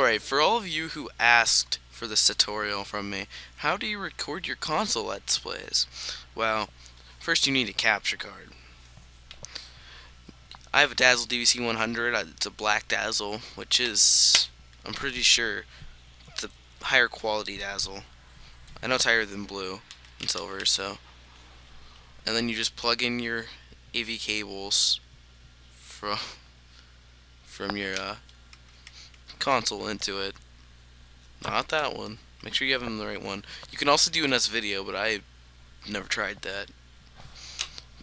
Alright, for all of you who asked for this tutorial from me, how do you record your console Let's Plays? Well, first you need a capture card. I have a Dazzle DVC100, it's a black Dazzle, which is, I'm pretty sure, it's a higher quality Dazzle. I know it's higher than blue and silver, so. And then you just plug in your AV cables from your console into it. Not that one. Make sure you have them the right one. You can also do an S video, but I never tried that.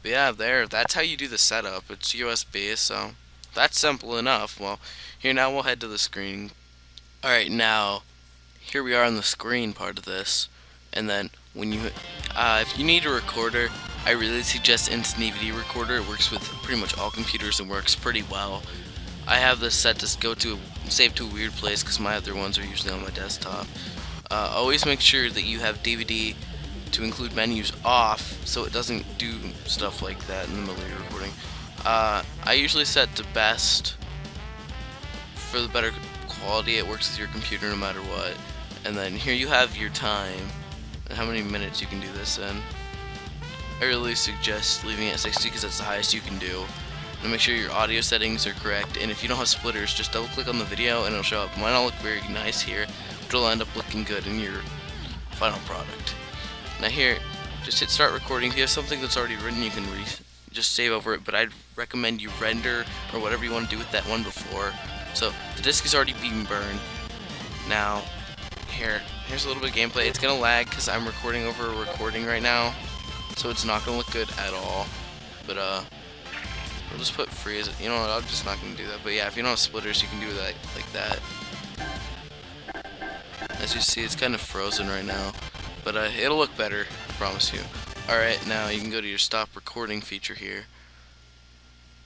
But yeah, that's how you do the setup. It's USB, so that's simple enough. Well, here now we'll head to the screen. Alright, now here we are on the screen part of this. And then when you if you need a recorder, I really suggest Instant DVD Recorder. It works with pretty much all computers and works pretty well. I have this set to save to a weird place because my other ones are usually on my desktop. Always make sure that you have DVD to include menus off so it doesn't do stuff like that in the middle of your recording. I usually set to best for the better quality. It works with your computer no matter what. And then here you have your time and how many minutes you can do this in. I really suggest leaving it at 60 because that's the highest you can do. And make sure your audio settings are correct, and if you don't have splitters, just double click on the video and it'll show up. Mine all look very nice here, but it'll end up looking good in your final product. Now here, just hit start recording. If you have something that's already written, you can just save over it, but I'd recommend you render or whatever you want to do with that one before. So the disc is already being burned. Now here's a little bit of gameplay. It's gonna lag because I'm recording over a recording right now, so it's not gonna look good at all. But we'll just put free as, you know what, I'm just not going to do that. But yeah, if you don't have splitters, you can do that like that. As you see, it's kind of frozen right now. But it'll look better, I promise you. Alright, now you can go to your stop recording feature here.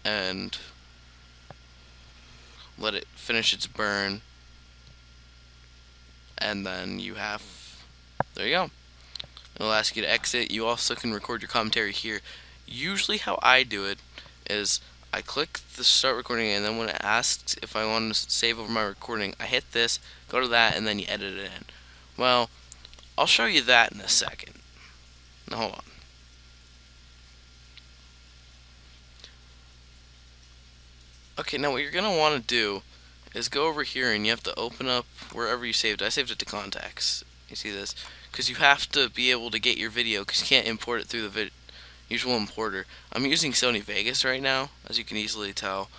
And let it finish its burn. And then you have, there you go. It'll ask you to exit. You also can record your commentary here. Usually how I do it is I click the start recording, and then when it asks if I want to save over my recording, I hit this, go to that, and then you edit it in. Well, I'll show you that in a second. Now hold on. Okay, now what you're going to want to do is go over here and you have to open up wherever you saved it. I saved it to contacts. You see this? Because you have to be able to get your video because you can't import it through the usual importer. I'm using Sony Vegas right now, as you can easily tell.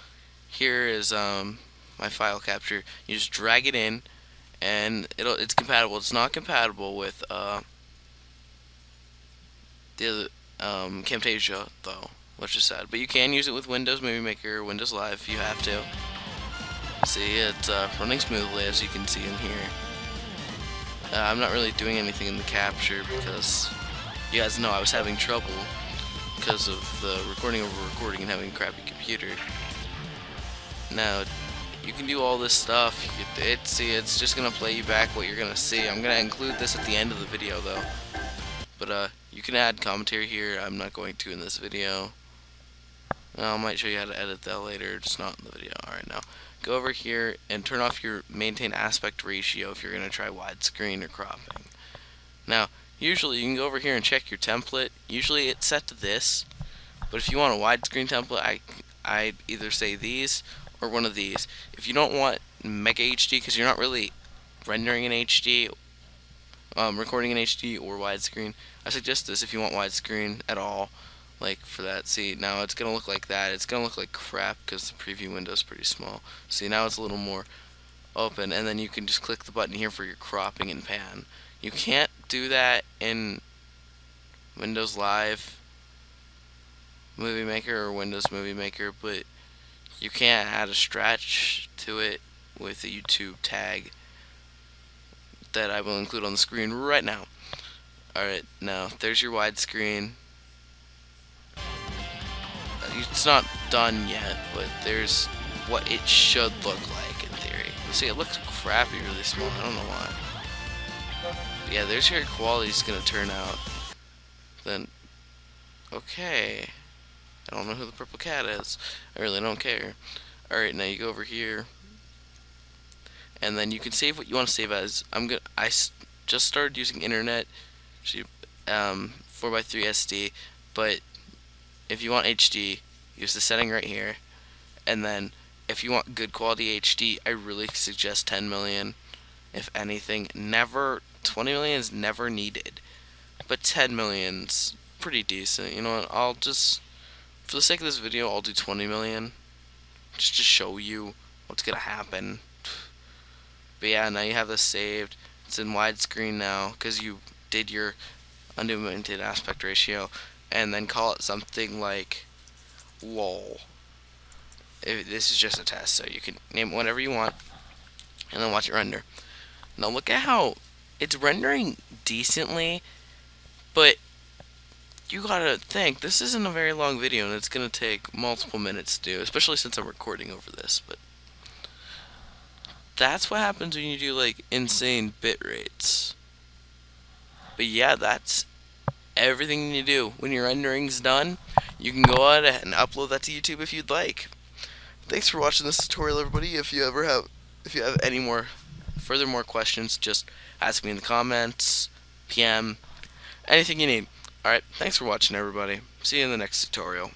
Here is my file capture. You just drag it in, and it's compatible. It's not compatible with the other Camtasia though, which is sad. But you can use it with Windows Movie Maker or Windows Live if you have to. See, it's running smoothly as you can see in here. I'm not really doing anything in the capture because you guys know I was having trouble because of the recording over recording and having a crappy computer. Now, you can do all this stuff. It's just gonna play you back what you're gonna see. I'm gonna include this at the end of the video though. But you can add commentary here. I'm not going to in this video. I might show you how to edit that later, just not in the video. Alright, now go over here and turn off your maintain aspect ratio if you're gonna try widescreen or cropping. Now, usually you can go over here and check your template. Usually it's set to this, but if you want a widescreen template, I'd either say these or one of these. If you don't want Mega HD because you're not really rendering in HD, recording in HD or widescreen, I suggest this if you want widescreen at all. Like for that, see, now it's gonna look like that. It's gonna look like crap because the preview window is pretty small. See, now it's a little more open, and then you can just click the button here for your cropping and pan. You can't do that in Windows Live Movie Maker or Windows Movie Maker, but you can add a stretch to it with a YouTube tag that I will include on the screen right now. Alright, now there's your widescreen. It's not done yet, but there's what it should look like in theory. See, it looks crappy really small. I don't know why. Yeah, there's how your quality's gonna turn out. Then, okay. I don't know who the purple cat is. I really don't care. Alright, now you go over here. and then you can save what you want to save as. Just started using internet, 4x3 SD, but if you want HD, use the setting right here, and then if you want good quality HD, I really suggest 10 million. If anything, never 20 million is never needed, but 10 million's pretty decent. You know what? I'll just, for the sake of this video, I'll do 20 million just to show you what's gonna happen. But yeah, now you have this saved. It's in widescreen now because you did your unlimited aspect ratio, and then call it something like lol. This is just a test, so you can name it whatever you want, and then watch it render. Now look at how it's rendering decently, but you gotta think, this isn't a very long video, and it's gonna take multiple minutes to do, especially since I'm recording over this, but that's what happens when you do, like, insane bit rates. But yeah, that's everything you do. When your rendering's done, you can go ahead and upload that to YouTube if you'd like. Thanks for watching this tutorial, everybody. If you have any more questions, just ask me in the comments, PM, anything you need. Alright, thanks for watching, everybody. See you in the next tutorial.